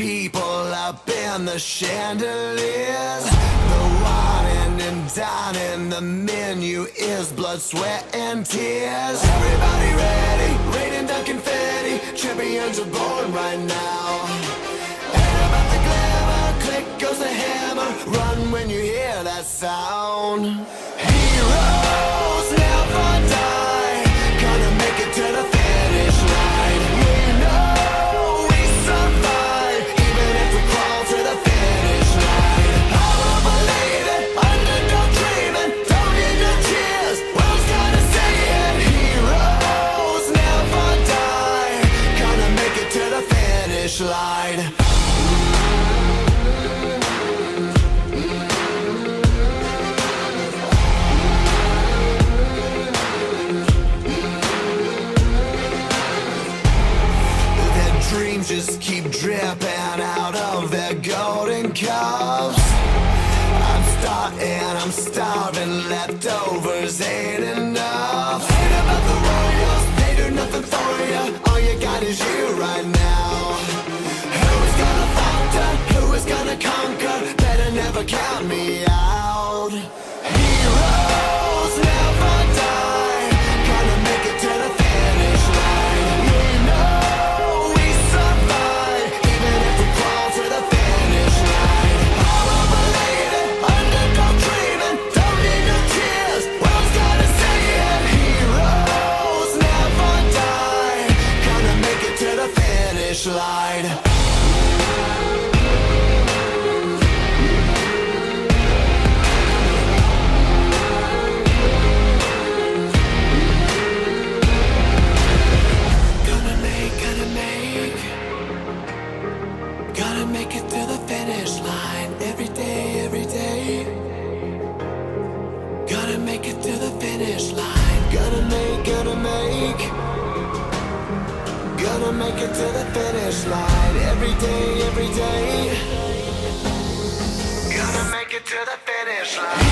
people up in the chandeliers. The wine and dining, the menu is blood, sweat, and tears. Everybody ready, raining down confetti. Champions are born right now. Ain't about the glamour, click goes the hammer. Run when you hear that sound. Heroes never die, gonna make it to the finish line. We know we survive, even if we crawl to the finish line. I don't believe it, underdog dreaming, don't need no cheers, world's gonna say it. Heroes never die, gonna make it to the finish line. Dreams just keep dripping out of their golden cups. I'm starving, leftovers ain't enough. Ain't about the royals, they do nothing for you. All you got is you right now. Who is gonna falter, who is gonna conquer? Better never count me out. Heroes never die, gonna make it to the finish line. We know we survive, even if we crawl to the finish line. I don't believe it, underdog dreaming, don't need no tears, world's gonna say it. Heroes never die, gonna make it to the finish line. Gotta make it to the finish line every day, every day. Gotta make it to the finish line. Gotta make it to the finish line every day, every day. Gotta make it to the finish line.